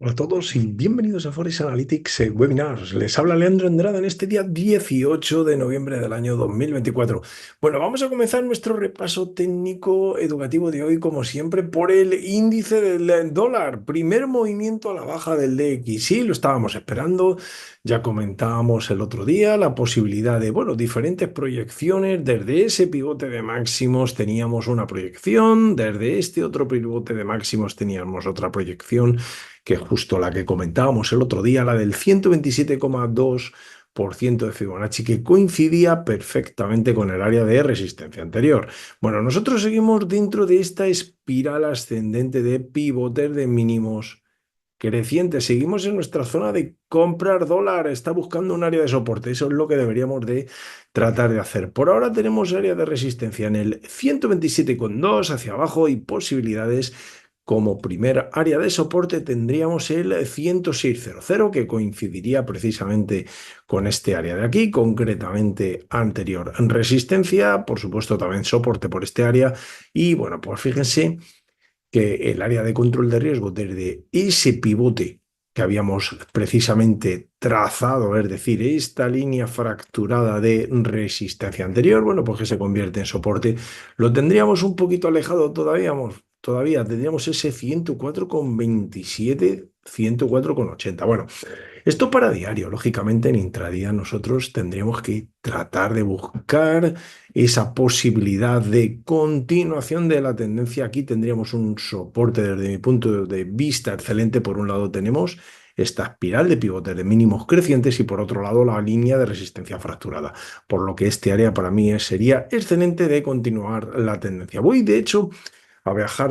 Hola a todos y bienvenidos a Forex Analytics Webinars. Les habla Leandro Andrada en este día 18 de noviembre del año 2024. Bueno, vamos a comenzar nuestro repaso técnico educativo de hoy, como siempre, por el índice del dólar. Primer movimiento a la baja del DXY. Sí, lo estábamos esperando. Ya comentábamos el otro día la posibilidad de, bueno, diferentes proyecciones. Desde ese pivote de máximos teníamos una proyección, desde este otro pivote de máximos teníamos otra proyección, que es justo la que comentábamos el otro día, la del 127,2% de Fibonacci, que coincidía perfectamente con el área de resistencia anterior. Bueno, nosotros seguimos dentro de esta espiral ascendente de pivotes de mínimos crecientes. Seguimos en nuestra zona de comprar dólar. Está buscando un área de soporte. Eso es lo que deberíamos de tratar de hacer. Por ahora tenemos área de resistencia en el 127,2 hacia abajo y posibilidades. Como primer área de soporte tendríamos el 106,00, que coincidiría precisamente con este área de aquí, concretamente anterior resistencia, por supuesto también soporte por este área. Y bueno, pues fíjense que el área de control de riesgo desde ese pivote que habíamos precisamente trazado, es decir, esta línea fracturada de resistencia anterior, bueno, pues que se convierte en soporte, lo tendríamos un poquito alejado todavía tendríamos ese 104,27, 104,80. Bueno, esto para diario. Lógicamente, en intradía nosotros tendríamos que tratar de buscar esa posibilidad de continuación de la tendencia. Aquí tendríamos un soporte desde mi punto de vista excelente. Por un lado tenemos esta espiral de pivotes de mínimos crecientes y por otro lado la línea de resistencia fracturada. Por lo que este área para mí sería excelente de continuar la tendencia. Voy, de hecho, a viajar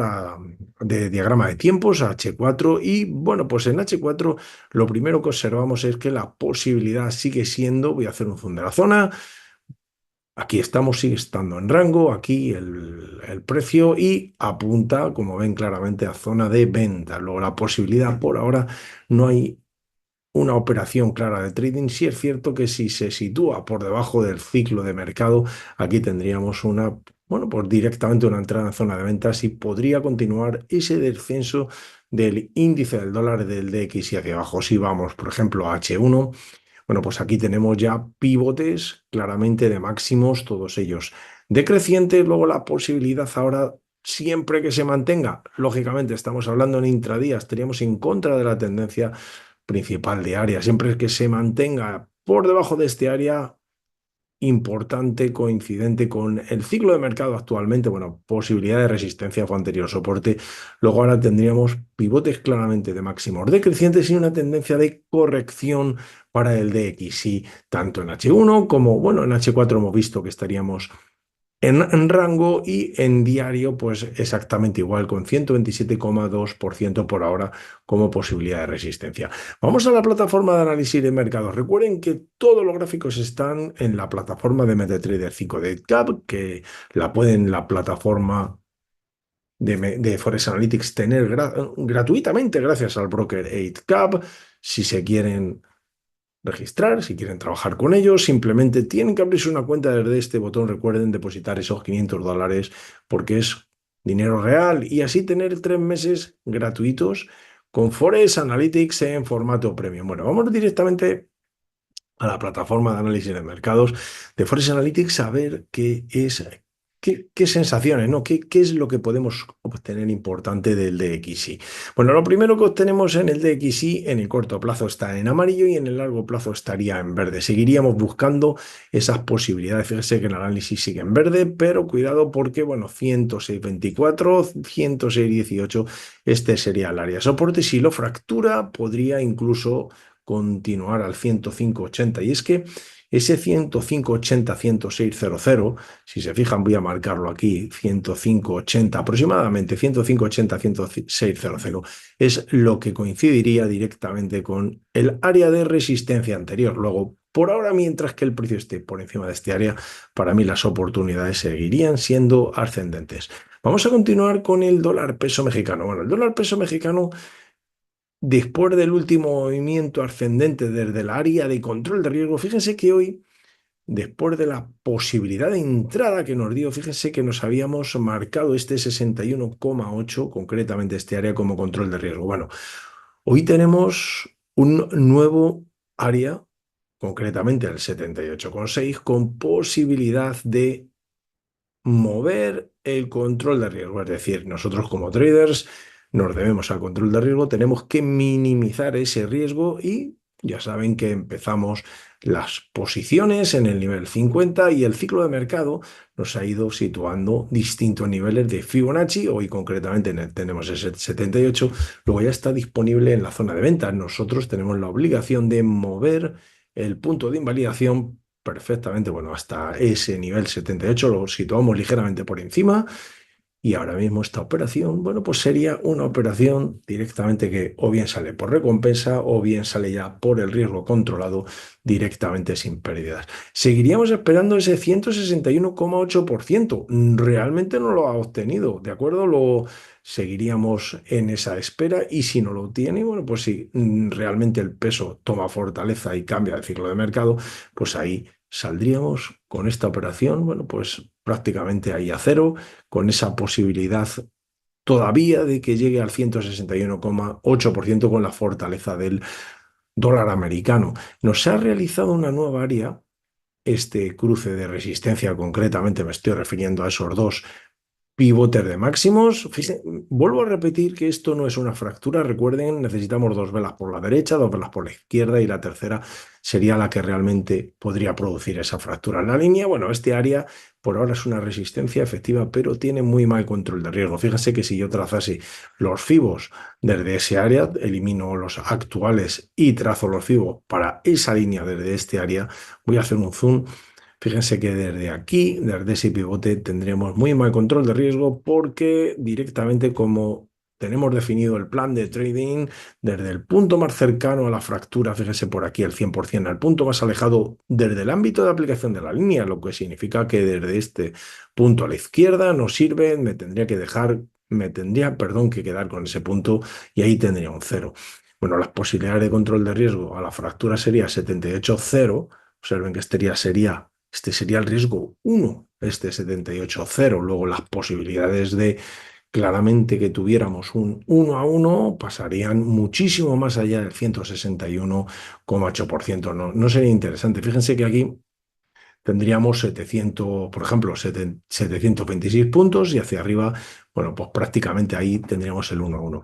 de diagrama de tiempos a H4 y bueno, pues en H4 lo primero que observamos es que la posibilidad sigue siendo, voy a hacer un zoom de la zona, aquí estamos, sigue estando en rango, aquí el precio y apunta, como ven claramente, a zona de venta. Luego la posibilidad por ahora no hay una operación clara de trading. Sí es cierto que si se sitúa por debajo del ciclo de mercado, aquí tendríamos una, bueno, pues directamente una entrada en zona de ventas y podría continuar ese descenso del índice del dólar del DXY hacia abajo. Si vamos, por ejemplo, a H1, bueno, pues aquí tenemos ya pivotes claramente de máximos, todos ellos decrecientes. Luego la posibilidad ahora, siempre que se mantenga, lógicamente estamos hablando en intradía, estaríamos en contra de la tendencia principal de área. Siempre que se mantenga por debajo de este área importante, coincidente con el ciclo de mercado actualmente, bueno, posibilidad de resistencia fue anterior soporte. Luego ahora tendríamos pivotes claramente de máximos decrecientes y una tendencia de corrección para el DXY, tanto en H1 como, bueno, en H4 hemos visto que estaríamos en rango y en diario, pues exactamente igual, con 127,2% por ahora como posibilidad de resistencia. Vamos a la plataforma de análisis de mercados. Recuerden que todos los gráficos están en la plataforma de MetaTrader 5 de Cap, que la pueden la plataforma de Forex Analytics tener gratuitamente gracias al broker 8Cap. Si se quieren registrar, si quieren trabajar con ellos, simplemente tienen que abrirse una cuenta desde este botón. Recuerden depositar esos $500 porque es dinero real y así tener 3 meses gratuitos con Forex Analytics en formato premium. Bueno, vamos directamente a la plataforma de análisis de mercados de Forex Analytics a ver qué sensaciones, ¿no? ¿Qué es lo que podemos obtener importante del DXY? Bueno, lo primero que obtenemos en el DXY en el corto plazo está en amarillo y en el largo plazo estaría en verde. Seguiríamos buscando esas posibilidades. Fíjese que el análisis sigue en verde, pero cuidado porque, bueno, 106,24, 106,18, este sería el área de soporte. Si lo fractura, podría incluso continuar al 105,80. Y es que ese 105,80, 106,00, si se fijan, voy a marcarlo aquí, 105,80 aproximadamente, 105,80, 106,00, es lo que coincidiría directamente con el área de resistencia anterior. Luego, por ahora, mientras que el precio esté por encima de este área, para mí las oportunidades seguirían siendo ascendentes. Vamos a continuar con el dólar peso mexicano. Bueno, el dólar peso mexicano, después del último movimiento ascendente desde el área de control de riesgo, fíjense que hoy, después de la posibilidad de entrada que nos dio, fíjense que nos habíamos marcado este 61,8, concretamente este área como control de riesgo. Bueno, Hoy tenemos un nuevo área, concretamente el 78,6, con posibilidad de mover el control de riesgo. Es decir, nosotros como traders nos debemos al control de riesgo, tenemos que minimizar ese riesgo y ya saben que empezamos las posiciones en el nivel 50 y el ciclo de mercado nos ha ido situando distintos niveles de Fibonacci. Hoy concretamente tenemos ese 78, luego ya está disponible en la zona de venta. Nosotros tenemos la obligación de mover el punto de invalidación perfectamente, bueno, hasta ese nivel 78 lo situamos ligeramente por encima y ahora mismo esta operación, bueno, pues sería una operación directamente que o bien sale por recompensa o bien sale ya por el riesgo controlado directamente sin pérdidas. Seguiríamos esperando ese 161,8%. Realmente no lo ha obtenido, ¿de acuerdo? Lo seguiríamos en esa espera y si no lo obtiene, bueno, pues si realmente el peso toma fortaleza y cambia el ciclo de mercado, pues ahí saldríamos con esta operación, bueno, pues prácticamente ahí a cero con esa posibilidad todavía de que llegue al 161,8% con la fortaleza del dólar americano. Nos ha realizado una nueva área, este cruce de resistencia, concretamente me estoy refiriendo a esos dos pivotes de máximos. Fíjense, vuelvo a repetir que esto no es una fractura. Recuerden, necesitamos dos velas por la derecha, dos velas por la izquierda y la tercera sería la que realmente podría producir esa fractura en la línea. Bueno, este área por ahora es una resistencia efectiva, pero tiene muy mal control de riesgo. Fíjense que si yo trazase los fibos desde ese área, elimino los actuales y trazo los fibos para esa línea desde este área, voy a hacer un zoom. Fíjense que desde aquí, desde ese pivote, tendremos muy mal control de riesgo porque directamente como tenemos definido el plan de trading, desde el punto más cercano a la fractura, fíjense por aquí el 100%, al punto más alejado desde el ámbito de aplicación de la línea, lo que significa que desde este punto a la izquierda no sirve, me tendría, perdón, que quedar con ese punto y ahí tendría un cero. Bueno, las posibilidades de control de riesgo a la fractura sería 78,0. Observen que este sería el riesgo 1, este 78,0. Luego las posibilidades de claramente que tuviéramos un 1 a 1 pasarían muchísimo más allá del 161,8%. No, no sería interesante. Fíjense que aquí tendríamos 700, por ejemplo, 726 puntos y hacia arriba, bueno, pues prácticamente ahí tendríamos el 1 a 1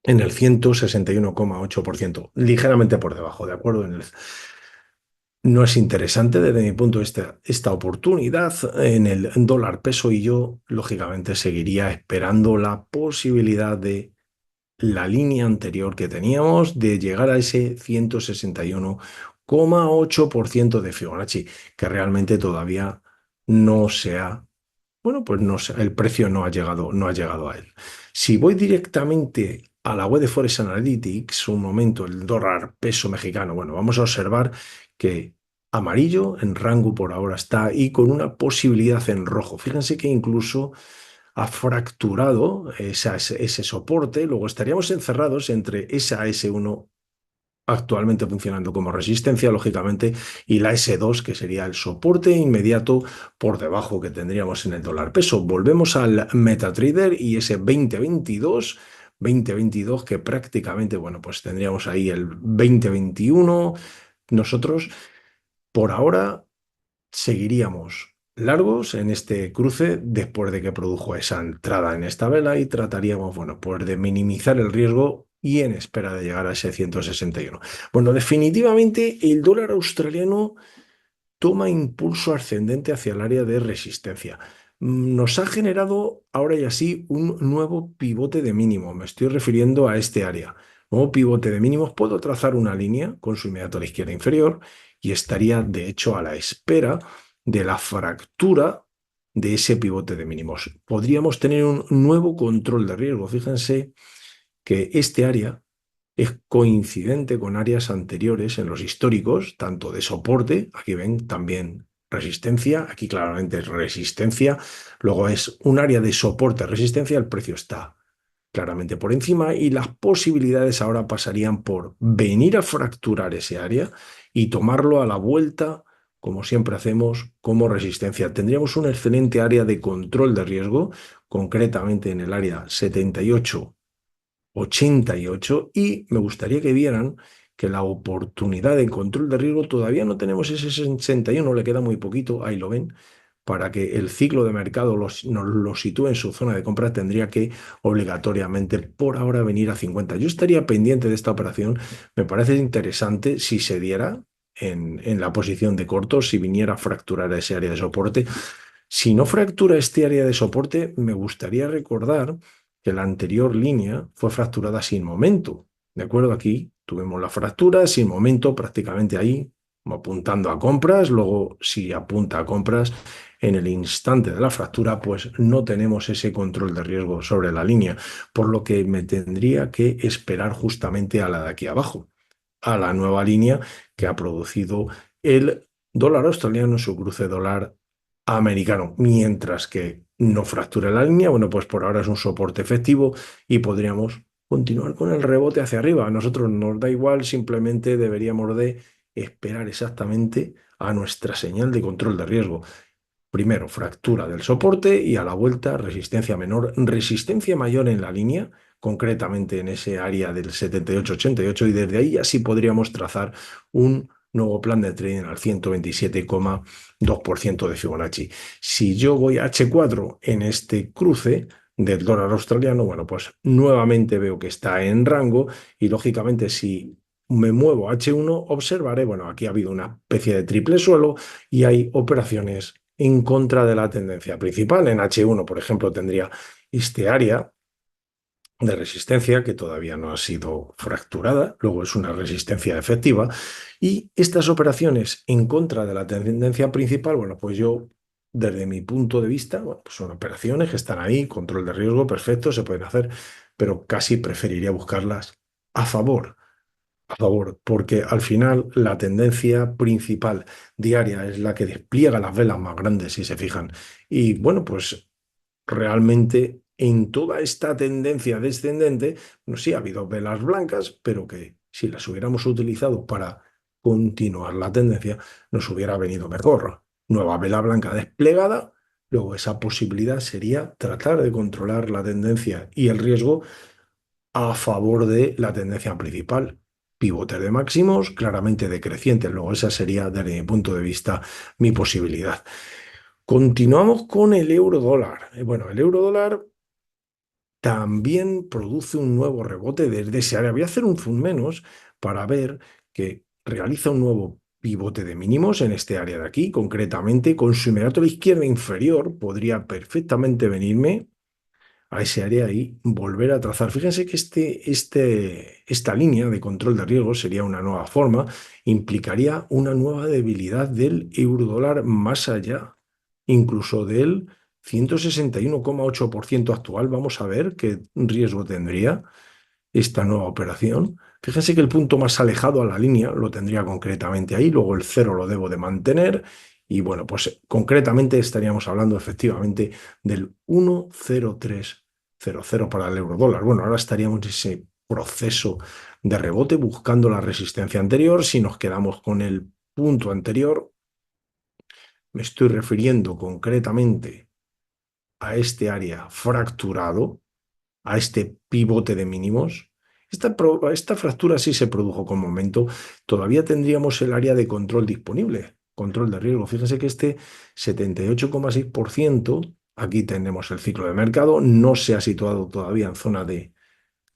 en el 161,8%, ligeramente por debajo, ¿de acuerdo? No es interesante desde mi punto de vista esta oportunidad en el dólar peso y yo, lógicamente, seguiría esperando la posibilidad de la línea anterior que teníamos de llegar a ese 161,8% de Fibonacci, que realmente todavía no se ha, bueno, pues no sé, el precio no ha llegado a él. Si voy directamente a la web de Forex Analytics, un momento, el dólar peso mexicano, bueno, vamos a observar que amarillo en rango por ahora está y con una posibilidad en rojo. Fíjense que incluso ha fracturado ese soporte, luego estaríamos encerrados entre esa S1 actualmente funcionando como resistencia, lógicamente, y la S2, que sería el soporte inmediato por debajo que tendríamos en el dólar peso. Volvemos al MetaTrader y ese 2022 que prácticamente, bueno, pues tendríamos ahí el 2021. Nosotros, por ahora, seguiríamos largos en este cruce después de que produjo esa entrada en esta vela y trataríamos, bueno, pues de minimizar el riesgo y en espera de llegar a ese 161. Bueno, definitivamente el dólar australiano toma impulso ascendente hacia el área de resistencia. Nos ha generado ahora y así un nuevo pivote de mínimo. Me estoy refiriendo a este área. Nuevo pivote de mínimos. Puedo trazar una línea con su inmediato a la izquierda inferior y estaría de hecho a la espera de la fractura de ese pivote de mínimos. Podríamos tener un nuevo control de riesgo. Fíjense que este área es coincidente con áreas anteriores en los históricos, tanto de soporte, aquí ven también resistencia, aquí claramente es resistencia, luego es un área de soporte-resistencia, el precio está claramente por encima y las posibilidades ahora pasarían por venir a fracturar ese área y tomarlo a la vuelta, como siempre hacemos, como resistencia. Tendríamos una excelente área de control de riesgo, concretamente en el área 78 88 y me gustaría que vieran que la oportunidad de control de riesgo todavía no tenemos ese 61, le queda muy poquito, ahí lo ven. Para que el ciclo de mercado nos lo sitúe en su zona de compra, tendría que obligatoriamente por ahora venir a 50. Yo estaría pendiente de esta operación. Me parece interesante si se diera en la posición de corto, si viniera a fracturar ese área de soporte. Si no fractura este área de soporte, me gustaría recordar que la anterior línea fue fracturada sin momento. ¿De acuerdo? Aquí tuvimos la fractura sin momento prácticamente ahí, apuntando a compras. Luego, si apunta a compras en el instante de la fractura, pues no tenemos ese control de riesgo sobre la línea, por lo que me tendría que esperar justamente a la de aquí abajo, a la nueva línea que ha producido el dólar australiano en su cruce dólar americano, mientras que no fractura la línea. Bueno, pues por ahora es un soporte efectivo y podríamos continuar con el rebote hacia arriba. A nosotros nos da igual, simplemente deberíamos de esperar exactamente a nuestra señal de control de riesgo. Primero, fractura del soporte y a la vuelta resistencia menor, resistencia mayor en la línea, concretamente en ese área del 78-88, y desde ahí así podríamos trazar un nuevo plan de trading al 127,2% de Fibonacci. Si yo voy a H4 en este cruce del dólar australiano, bueno, pues nuevamente veo que está en rango y lógicamente si me muevo a H1 observaré, bueno, aquí ha habido una especie de triple suelo y hay operaciones en contra de la tendencia principal. En H1, por ejemplo, tendría este área de resistencia que todavía no ha sido fracturada, luego es una resistencia efectiva, y estas operaciones en contra de la tendencia principal, bueno, pues yo, desde mi punto de vista, bueno, pues son operaciones que están ahí, control de riesgo, perfecto, se pueden hacer, pero casi preferiría buscarlas a favor. A favor, porque al final la tendencia principal diaria es la que despliega las velas más grandes, si se fijan. Y bueno, pues realmente en toda esta tendencia descendente, no sí ha habido velas blancas, pero que si las hubiéramos utilizado para continuar la tendencia, nos hubiera venido mejor. Nueva vela blanca desplegada, luego esa posibilidad sería tratar de controlar la tendencia y el riesgo a favor de la tendencia principal. Pivotes de máximos, claramente decrecientes. Luego esa sería, desde mi punto de vista, mi posibilidad. Continuamos con el euro dólar. Bueno, el euro dólar también produce un nuevo rebote desde ese área. Voy a hacer un zoom menos para ver que realiza un nuevo pivote de mínimos en este área de aquí, concretamente con su inmediato a la izquierda inferior. Podría perfectamente venirme a ese área y volver a trazar. Fíjense que esta línea de control de riesgo sería una nueva forma, implicaría una nueva debilidad del euro dólar más allá, incluso del 161,8% actual. Vamos a ver qué riesgo tendría esta nueva operación. Fíjense que el punto más alejado a la línea lo tendría concretamente ahí, luego el cero lo debo de mantener y bueno, pues concretamente estaríamos hablando efectivamente del 1,0300 para el euro dólar. Bueno, ahora estaríamos en ese proceso de rebote buscando la resistencia anterior. Si nos quedamos con el punto anterior, me estoy refiriendo concretamente a este área fracturado, a este pivote de mínimos. Esta fractura sí se produjo con momento. Todavía tendríamos el área de control disponible, control de riesgo. Fíjense que este 78,6%, aquí tenemos el ciclo de mercado, no se ha situado todavía en zona de,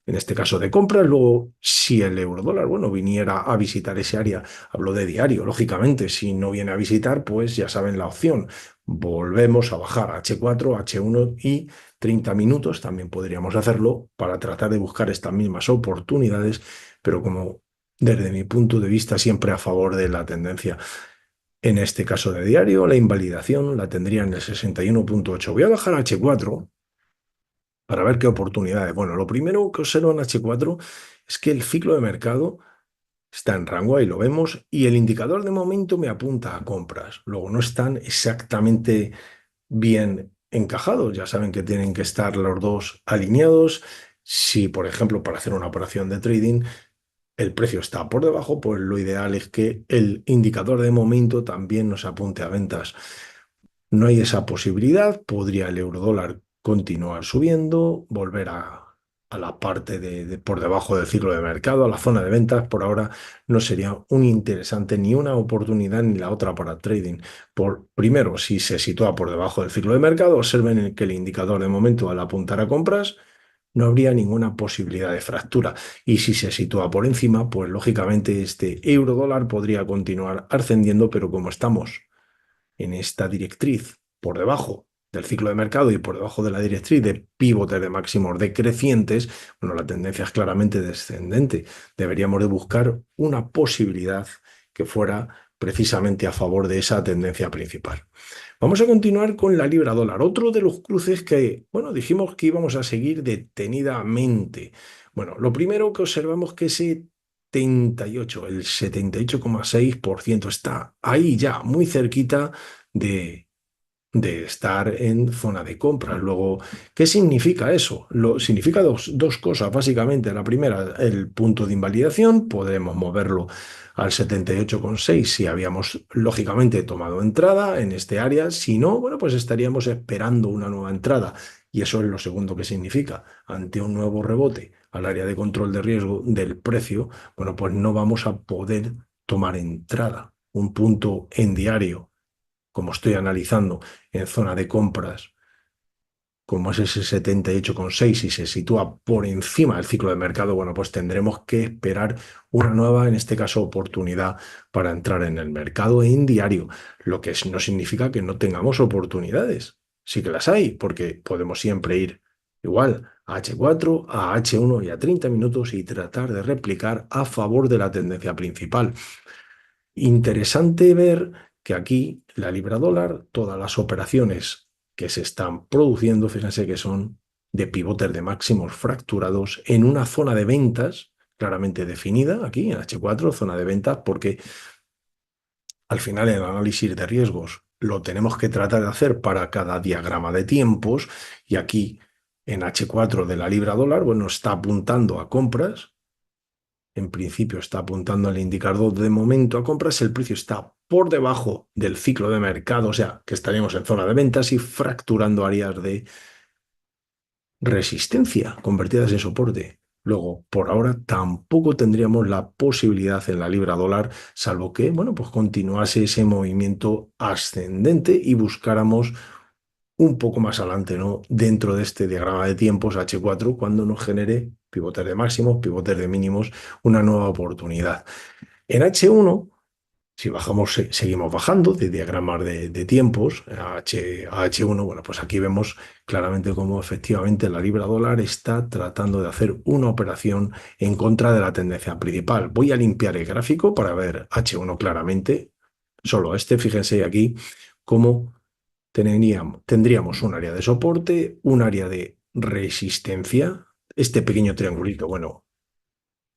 en este caso, de compras. Luego, si el eurodólar, bueno, viniera a visitar ese área, hablo de diario, lógicamente, si no viene a visitar, pues ya saben la opción. Volvemos a bajar a H4, H1 y 30 minutos, también podríamos hacerlo para tratar de buscar estas mismas oportunidades, pero como desde mi punto de vista siempre a favor de la tendencia. En este caso de diario, la invalidación la tendría en el 61,8. Voy a bajar a H4 para ver qué oportunidades. Bueno, lo primero que observo en H4 es que el ciclo de mercado está en rango, ahí lo vemos, y el indicador de momento me apunta a compras. Luego no están exactamente bien encajados. Ya saben que tienen que estar los dos alineados. Si, por ejemplo, para hacer una operación de trading, el precio está por debajo, pues lo ideal es que el indicador de momento también nos apunte a ventas. No hay esa posibilidad, podría el eurodólar continuar subiendo, volver a a la parte por debajo del ciclo de mercado, a la zona de ventas, por ahora no sería un interesante ni una oportunidad ni la otra para trading. Primero, si se sitúa por debajo del ciclo de mercado, observen que el indicador de momento al apuntar a compras no habría ninguna posibilidad de fractura. Y si se sitúa por encima, pues lógicamente este euro dólar podría continuar ascendiendo, pero como estamos en esta directriz por debajo del ciclo de mercado y por debajo de la directriz de pivotes de máximos decrecientes, bueno, la tendencia es claramente descendente. Deberíamos de buscar una posibilidad que fuera precisamente a favor de esa tendencia principal. Vamos a continuar con la libra dólar, otro de los cruces que, bueno, dijimos que íbamos a seguir detenidamente. Bueno, lo primero que observamos que ese 78, el 78,6% está ahí ya, muy cerquita de, de estar en zona de compra. Luego, ¿qué significa eso? Significa dos cosas, básicamente. La primera, el punto de invalidación, podremos moverlo al 78,6 si habíamos, lógicamente, tomado entrada en este área. Si no, bueno, pues estaríamos esperando una nueva entrada. Y eso es lo segundo que significa. Ante un nuevo rebote al área de control de riesgo del precio, bueno, pues no vamos a poder tomar entrada. Un punto en diario como estoy analizando en zona de compras, como es ese 78,6 y se sitúa por encima del ciclo de mercado, bueno, pues tendremos que esperar una nueva, en este caso, oportunidad para entrar en el mercado en diario, lo que no significa que no tengamos oportunidades. Sí que las hay, porque podemos siempre ir igual a H4, a H1 y a 30 minutos y tratar de replicar a favor de la tendencia principal. Interesante ver que aquí la libra dólar, todas las operaciones que se están produciendo, fíjense que son de pivotes de máximos fracturados en una zona de ventas claramente definida, aquí en H4, zona de ventas, porque al final el análisis de riesgos lo tenemos que tratar de hacer para cada diagrama de tiempos y aquí en H4 de la libra dólar, bueno, está apuntando a compras. En principio está apuntando al indicador de momento a compras, el precio está por debajo del ciclo de mercado, o sea, que estaríamos en zona de ventas y fracturando áreas de resistencia convertidas en soporte. Luego, por ahora, tampoco tendríamos la posibilidad en la libra dólar, salvo que, bueno, pues continuase ese movimiento ascendente y buscáramos un poco más adelante, ¿no? Dentro de este diagrama de tiempos H4, cuando nos genere pivotes de máximos, pivotes de mínimos, una nueva oportunidad. En H1, si bajamos, seguimos bajando de diagramas de tiempos a H1, bueno, pues aquí vemos claramente cómo efectivamente la libra dólar está tratando de hacer una operación en contra de la tendencia principal. Voy a limpiar el gráfico para ver H1 claramente, solo este, fíjense aquí cómo tendríamos un área de soporte, un área de resistencia, este pequeño triangulito, bueno,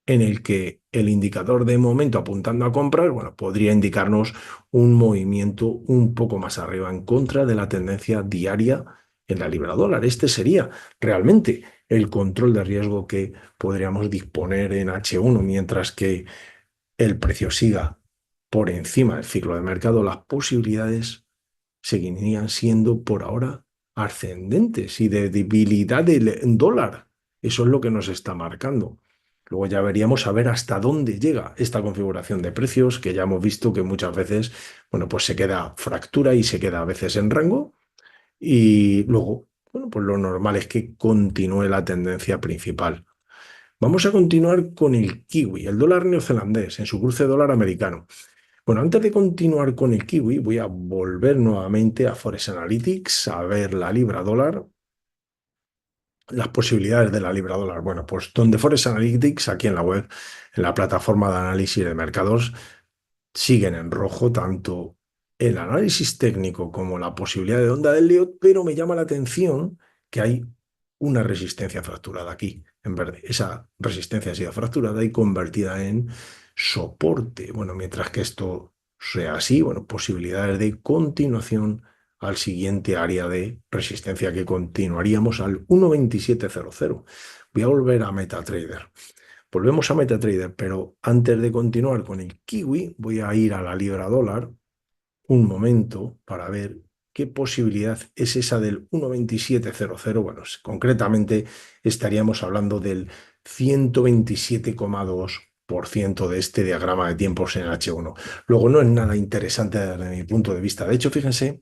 en el que el indicador de momento apuntando a comprar, bueno, podría indicarnos un movimiento un poco más arriba en contra de la tendencia diaria en la libra dólar. Este sería realmente el control de riesgo que podríamos disponer en H1, mientras que el precio siga por encima del ciclo de mercado, las posibilidades seguirían siendo por ahora ascendentes y de debilidad del dólar. Eso es lo que nos está marcando. Luego ya veríamos a ver hasta dónde llega esta configuración de precios, que ya hemos visto que muchas veces, bueno, pues se queda fractura y se queda a veces en rango. Y luego, bueno, pues lo normal es que continúe la tendencia principal. Vamos a continuar con el kiwi, el dólar neozelandés, en su cruce dólar americano. Bueno, antes de continuar con el kiwi, voy a volver nuevamente a Forex Analytics a ver la libra dólar, las posibilidades de la libra dólar. Bueno, pues donde Forex Analytics, aquí en la web, en la plataforma de análisis de mercados, siguen en rojo tanto el análisis técnico como la posibilidad de onda del Elliott, pero me llama la atención que hay una resistencia fracturada aquí, en verde. Esa resistencia ha sido fracturada y convertida en soporte. Bueno, mientras que esto sea así, bueno, posibilidades de continuación al siguiente área de resistencia que continuaríamos al 1.2700. Voy a volver a MetaTrader. Volvemos a MetaTrader, pero antes de continuar con el kiwi, voy a ir a la libra dólar un momento para ver ¿Qué posibilidad es esa del 1,2700? Bueno, concretamente estaríamos hablando del 127,2% de este diagrama de tiempos en H1. Luego, no es nada interesante desde mi punto de vista. De hecho, fíjense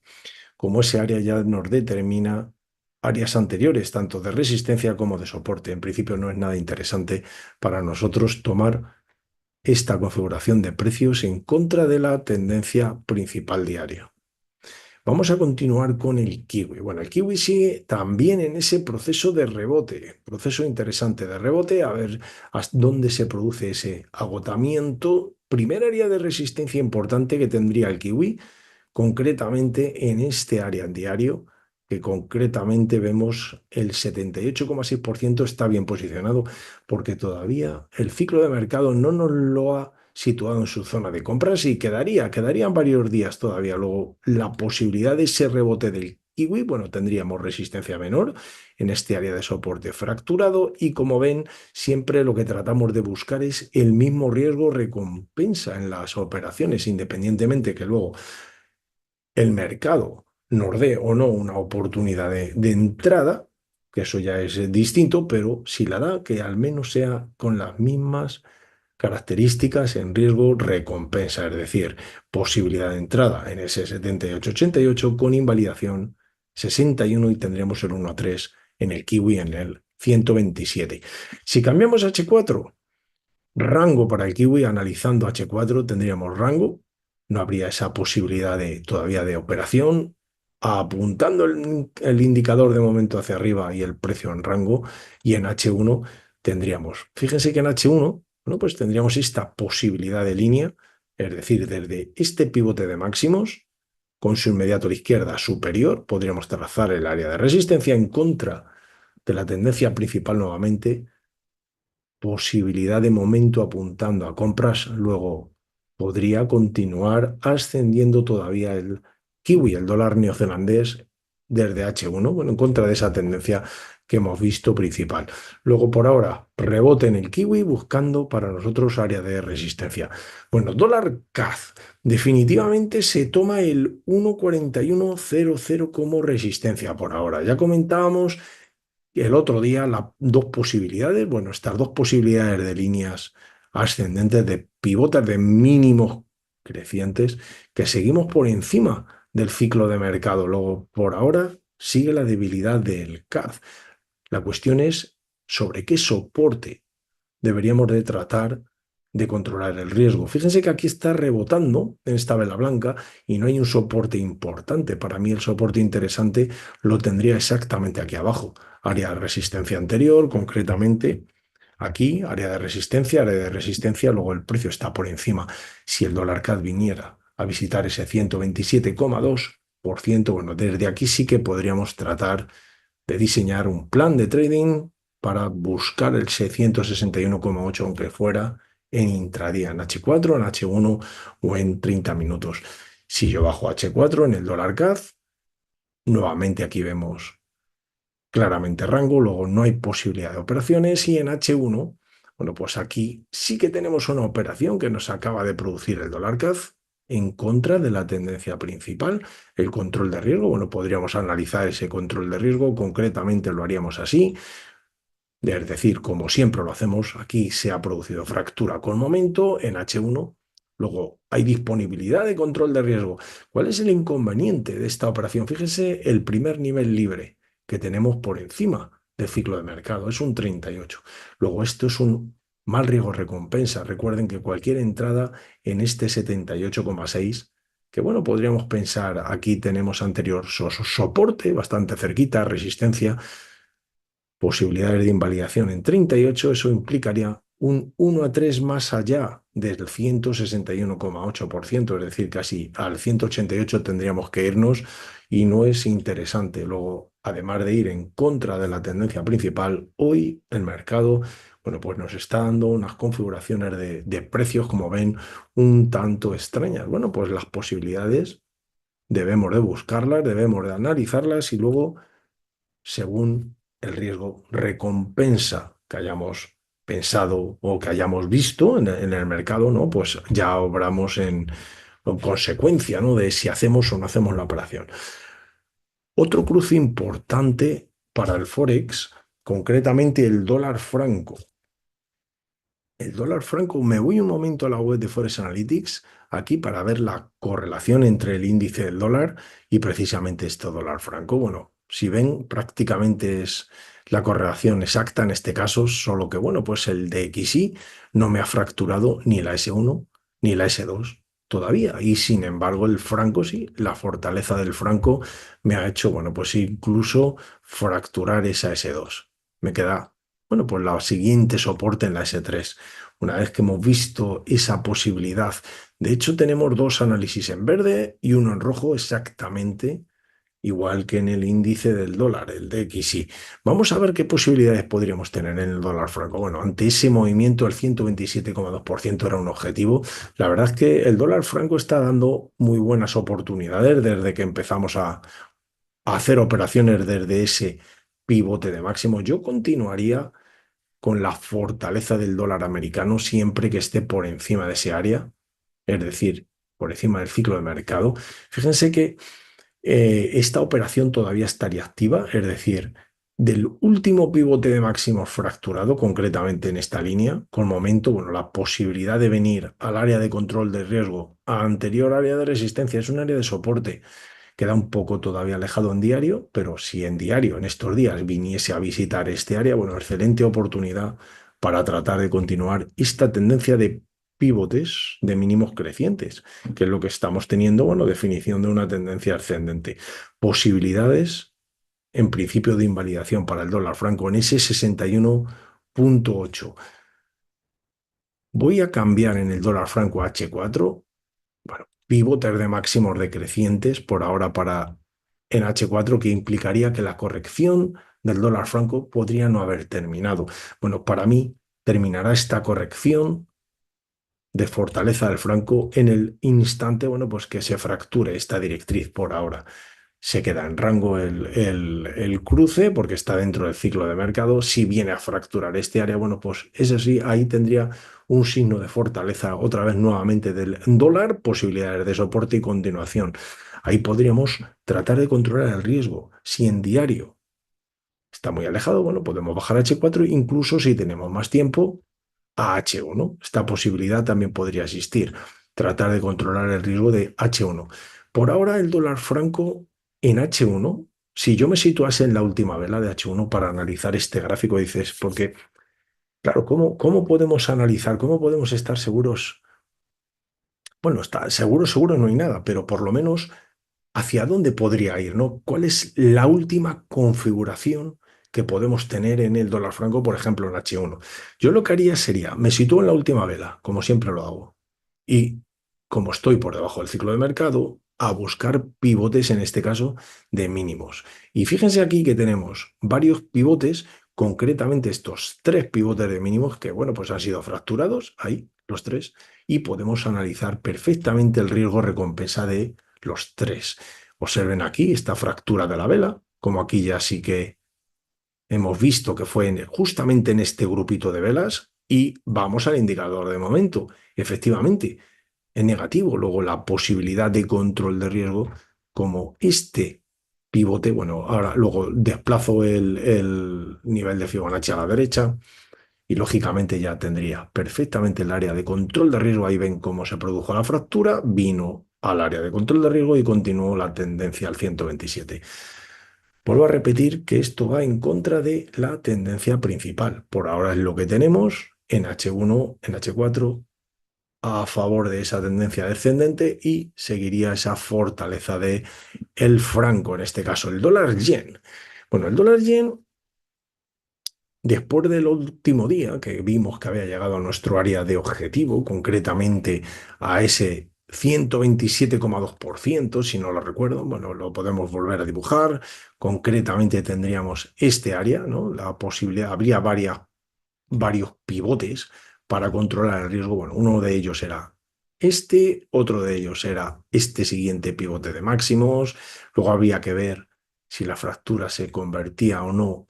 cómo ese área ya nos determina áreas anteriores, tanto de resistencia como de soporte. En principio, no es nada interesante para nosotros tomar esta configuración de precios en contra de la tendencia principal diaria. Vamos a continuar con el kiwi. Bueno, el kiwi sigue también en ese proceso de rebote, proceso interesante de rebote, a ver hasta dónde se produce ese agotamiento. Primer área de resistencia importante que tendría el kiwi, concretamente en este área en diario, que concretamente vemos el 78,6% está bien posicionado, porque todavía el ciclo de mercado no nos lo ha situado en su zona de compras y quedarían varios días todavía. Luego, la posibilidad de ese rebote del kiwi, bueno, tendríamos resistencia menor en este área de soporte fracturado y como ven, siempre lo que tratamos de buscar es el mismo riesgo recompensa en las operaciones, independientemente que luego el mercado nos dé o no una oportunidad de entrada, que eso ya es distinto, pero si la da, que al menos sea con las mismas características en riesgo recompensa, es decir, posibilidad de entrada en ese 78,88 con invalidación 61 y tendríamos el 1 a 3 en el kiwi en el 127. Si cambiamos a H4, rango para el kiwi, analizando H4 tendríamos rango, no habría esa posibilidad todavía de operación, apuntando el indicador de momento hacia arriba y el precio en rango, y en H1 tendríamos, fíjense que en H1, bueno, pues tendríamos esta posibilidad de línea, es decir, desde este pivote de máximos, con su inmediato a la izquierda superior, podríamos trazar el área de resistencia en contra de la tendencia principal nuevamente, posibilidad de momento apuntando a compras, luego podría continuar ascendiendo todavía el kiwi, el dólar neozelandés, desde H1, bueno, en contra de esa tendencia que hemos visto principal. Luego, por ahora, rebote en el kiwi buscando para nosotros área de resistencia. Bueno, dólar CAD definitivamente se toma el 1,4100 como resistencia por ahora. Ya comentábamos el otro día las dos posibilidades, bueno, estas dos posibilidades de líneas ascendentes, de pivotes de mínimos crecientes, que seguimos por encima del ciclo de mercado. Luego, por ahora, sigue la debilidad del CAD. La cuestión es sobre qué soporte deberíamos de tratar de controlar el riesgo. Fíjense que aquí está rebotando en esta vela blanca y no hay un soporte importante. Para mí el soporte interesante lo tendría exactamente aquí abajo. Área de resistencia anterior, concretamente aquí, área de resistencia, luego el precio está por encima. Si el dólar CAD viniera a visitar ese 127,2%, bueno, desde aquí sí que podríamos tratar de diseñar un plan de trading para buscar el 661,8, aunque fuera en intradía, en H4, en H1 o en 30 minutos. Si yo bajo H4 en el dólar CAD, nuevamente aquí vemos claramente rango, luego no hay posibilidad de operaciones y en H1, bueno, pues aquí sí que tenemos una operación que nos acaba de producir el dólar CAD en contra de la tendencia principal, el control de riesgo. Bueno, podríamos analizar ese control de riesgo, concretamente lo haríamos así, es decir, como siempre lo hacemos, aquí se ha producido fractura con momento en H1, luego hay disponibilidad de control de riesgo. ¿Cuál es el inconveniente de esta operación? Fíjense el primer nivel libre que tenemos por encima del ciclo de mercado, es un 38. Luego esto es un mal riesgo recompensa. Recuerden que cualquier entrada en este 78,6, que bueno, podríamos pensar, aquí tenemos anterior soporte, bastante cerquita, resistencia, posibilidades de invalidación en 38, eso implicaría un 1 a 3 más allá del 161,8%, es decir, casi al 188 tendríamos que irnos y no es interesante. Luego, además de ir en contra de la tendencia principal, hoy el mercado, bueno, pues nos está dando unas configuraciones de precios, como ven, un tanto extrañas. Bueno, pues las posibilidades debemos de buscarlas, debemos de analizarlas y luego según el riesgo recompensa que hayamos pensado o que hayamos visto en el mercado, ¿no? Pues ya obramos en consecuencia, ¿no? De si hacemos o no hacemos la operación. Otro cruce importante para el Forex, concretamente el dólar franco. El dólar franco, me voy un momento a la web de Forex Analytics aquí para ver la correlación entre el índice del dólar y precisamente este dólar franco. Bueno, si ven, prácticamente es la correlación exacta en este caso, solo que bueno, pues el DXY no me ha fracturado ni la S1 ni la S2 todavía. Y sin embargo, el franco sí, la fortaleza del franco me ha hecho, bueno, pues incluso fracturar esa S2. Me queda, bueno, pues la siguiente soporte en la S3 una vez que hemos visto esa posibilidad. De hecho, tenemos dos análisis en verde y uno en rojo exactamente igual que en el índice del dólar, el DXY. Vamos a ver qué posibilidades podríamos tener en el dólar franco. Bueno, ante ese movimiento, el 127,2% era un objetivo. La verdad es que el dólar franco está dando muy buenas oportunidades desde que empezamos a hacer operaciones desde ese pivote de máximo. Yo continuaría con la fortaleza del dólar americano siempre que esté por encima de ese área, es decir, por encima del ciclo de mercado. Fíjense que esta operación todavía estaría activa, es decir, del último pivote de máximos fracturado, concretamente en esta línea, con momento, bueno, la posibilidad de venir al área de control de riesgo, a anterior área de resistencia, es un área de soporte. Queda un poco todavía alejado en diario, pero si en diario, en estos días, viniese a visitar este área, bueno, excelente oportunidad para tratar de continuar esta tendencia de pivotes de mínimos crecientes, que es lo que estamos teniendo, bueno, definición de una tendencia ascendente. Posibilidades, en principio, de invalidación para el dólar franco en ese 61,8. Voy a cambiar en el dólar franco a H4. Bueno, pivotes de máximos decrecientes por ahora para en H4, que implicaría que la corrección del dólar franco podría no haber terminado. Bueno, para mí terminará esta corrección de fortaleza del franco en el instante, bueno, pues que se fracture esta directriz por ahora. Se queda en rango el cruce porque está dentro del ciclo de mercado. Si viene a fracturar este área, bueno, pues ese sí, ahí tendría un signo de fortaleza otra vez nuevamente del dólar, posibilidades de soporte y continuación. Ahí podríamos tratar de controlar el riesgo. Si en diario está muy alejado, bueno, podemos bajar a H4, incluso si tenemos más tiempo, a H1. Esta posibilidad también podría existir. Tratar de controlar el riesgo de H1. Por ahora, el dólar franco en H1, si yo me situase en la última vela de H1 para analizar este gráfico, dices, porque, claro, ¿cómo podemos analizar, cómo podemos estar seguros? Bueno, está seguro no hay nada, pero por lo menos hacia dónde podría ir, ¿no? ¿Cuál es la última configuración que podemos tener en el dólar franco, por ejemplo, en H1? Yo lo que haría sería, me sitúo en la última vela, como siempre lo hago, y como estoy por debajo del ciclo de mercado, a buscar pivotes, en este caso, de mínimos. Y fíjense aquí que tenemos varios pivotes, concretamente estos tres pivotes de mínimos que, bueno, pues han sido fracturados, ahí, los tres, y podemos analizar perfectamente el riesgo recompensa de los tres. Observen aquí esta fractura de la vela, como aquí ya sí que hemos visto que fue justamente en este grupito de velas y vamos al indicador de momento. Efectivamente, es negativo. Luego la posibilidad de control de riesgo como este pivote, bueno, ahora luego desplazo el nivel de Fibonacci a la derecha y lógicamente ya tendría perfectamente el área de control de riesgo. Ahí ven cómo se produjo la fractura, vino al área de control de riesgo y continuó la tendencia al 127. Vuelvo a repetir que esto va en contra de la tendencia principal. Por ahora es lo que tenemos en H1, en H4, a favor de esa tendencia descendente y seguiría esa fortaleza de el franco, en este caso el dólar yen. Bueno, el dólar yen, después del último día que vimos que había llegado a nuestro área de objetivo, concretamente a ese 127,2%, si no lo recuerdo, bueno, lo podemos volver a dibujar. Concretamente tendríamos este área, ¿no? La posibilidad, habría varios pivotes para controlar el riesgo. Bueno, uno de ellos era este, otro de ellos era este siguiente pivote de máximos. Luego habría que ver si la fractura se convertía o no,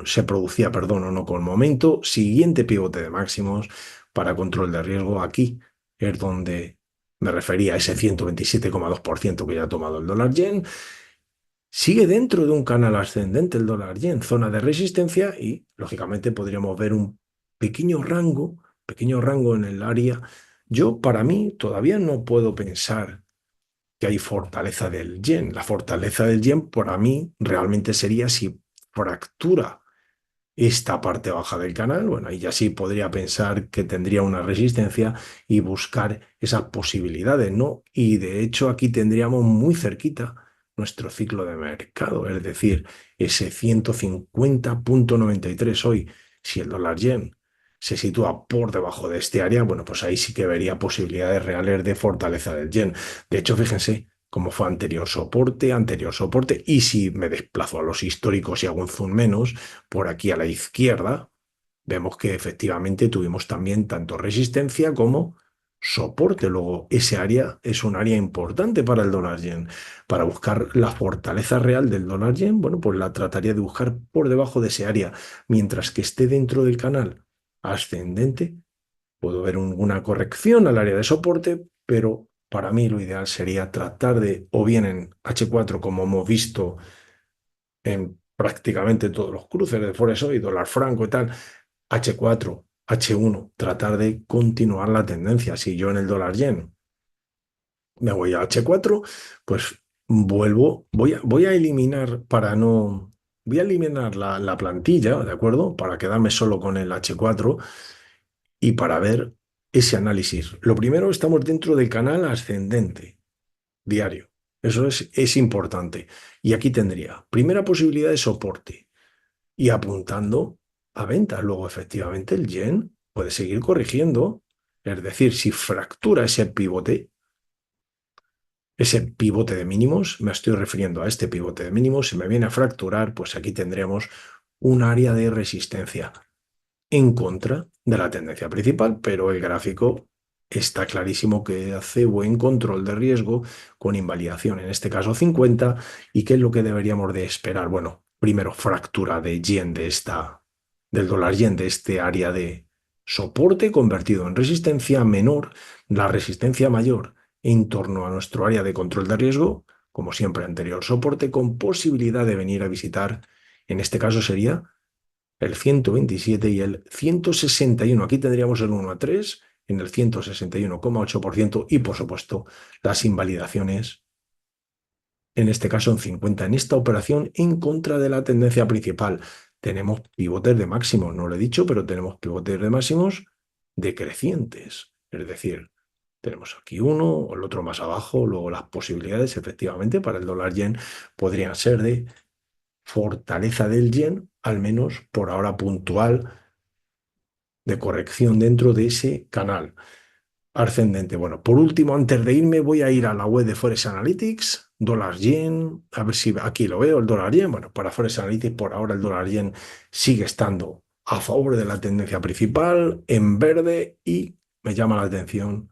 se producía, perdón, o no con momento. Siguiente pivote de máximos para control de riesgo. Aquí es donde me refería a ese 127,2% que ya ha tomado el dólar yen. Sigue dentro de un canal ascendente el dólar yen, zona de resistencia y, lógicamente, podríamos ver un pequeño rango en el área. Yo, para mí, todavía no puedo pensar que hay fortaleza del yen. La fortaleza del yen, para mí, realmente sería si fractura esta parte baja del canal. Bueno, ahí ya sí podría pensar que tendría una resistencia y buscar esas posibilidades, ¿no? Y de hecho aquí tendríamos muy cerquita nuestro ciclo de mercado, es decir, ese 150,93 hoy, si el dólar yen se sitúa por debajo de este área, bueno, pues ahí sí que vería posibilidades reales de fortaleza del yen. De hecho, fíjense cómo fue anterior soporte, y si me desplazo a los históricos y hago un zoom menos, por aquí a la izquierda, vemos que efectivamente tuvimos también tanto resistencia como soporte. Luego, ese área es un área importante para el dólar yen. Para buscar la fortaleza real del dólar yen, bueno, pues la trataría de buscar por debajo de ese área. Mientras que esté dentro del canal ascendente, puedo ver una corrección al área de soporte, pero para mí lo ideal sería tratar de, o bien en H4, como hemos visto en prácticamente todos los cruces de Forex hoy, dólar franco y tal, H4, H1, tratar de continuar la tendencia. Si yo en el dólar yen me voy a H4, pues voy a eliminar voy a eliminar la plantilla, ¿de acuerdo? Para quedarme solo con el H4 y para ver ese análisis. Lo primero, estamos dentro del canal ascendente diario. Eso es importante. Y aquí tendría, primera posibilidad de soporte y apuntando a ventas. Luego, efectivamente, el yen puede seguir corrigiendo. Es decir, si fractura ese pivote de mínimos, me estoy refiriendo a este pivote de mínimos, si me viene a fracturar, pues aquí tendremos un área de resistencia en contra de la tendencia principal, pero el gráfico está clarísimo que hace buen control de riesgo con invalidación, en este caso 50, y qué es lo que deberíamos de esperar. Bueno, primero fractura de yen del dólar yen de este área de soporte convertido en resistencia menor, la resistencia mayor en torno a nuestro área de control de riesgo, como siempre anterior soporte, con posibilidad de venir a visitar, en este caso sería el 127 y el 161. Aquí tendríamos el 1 a 3 en el 161,8% y, por supuesto, las invalidaciones, en este caso en 50. En esta operación en contra de la tendencia principal tenemos pivotes de máximos, no lo he dicho, pero tenemos pivotes de máximos decrecientes. Es decir, tenemos aquí uno, el otro más abajo, luego las posibilidades efectivamente para el dólar yen podrían ser de fortaleza del yen, al menos por ahora puntual, de corrección dentro de ese canal ascendente. Bueno, por último, antes de irme, voy a ir a la web de Forex Analytics, dólar yen, a ver si aquí lo veo, el dólar yen. Bueno, para Forex Analytics, por ahora el dólar yen sigue estando a favor de la tendencia principal, en verde, y me llama la atención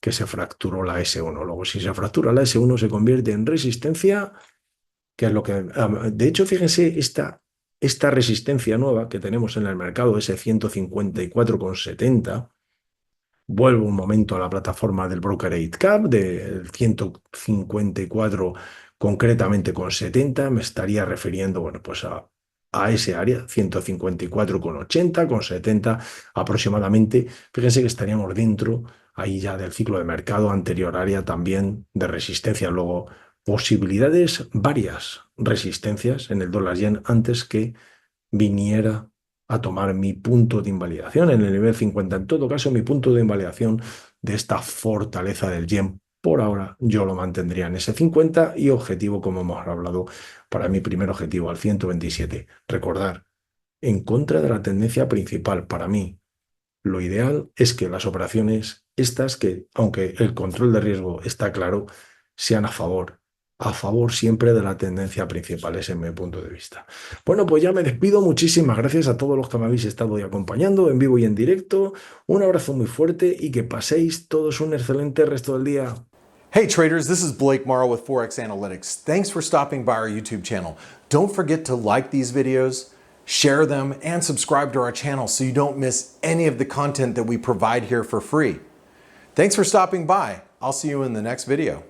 que se fracturó la S1. Luego, si se fractura la S1, se convierte en resistencia, que es lo que... De hecho, fíjense, esta resistencia nueva que tenemos en el mercado, ese 154,70. Vuelvo un momento a la plataforma del broker 8Cap, del 154 concretamente con 70, me estaría refiriendo, bueno, pues a ese área, 154,80, con 70 aproximadamente. Fíjense que estaríamos dentro ahí ya del ciclo de mercado, anterior área también de resistencia. Luego, posibilidades varias, resistencias en el dólar yen antes que viniera a tomar mi punto de invalidación en el nivel 50. En todo caso, mi punto de invalidación de esta fortaleza del yen, por ahora yo lo mantendría en ese 50 y objetivo, como hemos hablado, para mi primer objetivo, al 127. Recordar, en contra de la tendencia principal, para mí, lo ideal es que las operaciones estas, que aunque el control de riesgo está claro, sean a favor siempre de la tendencia principal, ese es mi punto de vista. Bueno, pues ya me despido, muchísimas gracias a todos los que me habéis estado hoy acompañando en vivo y en directo, un abrazo muy fuerte y que paséis todos un excelente resto del día. Hey traders, this is Blake Morrow with Forex Analytics. Thanks for stopping by our YouTube channel. Don't forget to like these videos, share them, and subscribe to our channel so you don't miss any of the content that we provide here for free. Thanks for stopping by. I'll see you in the next video.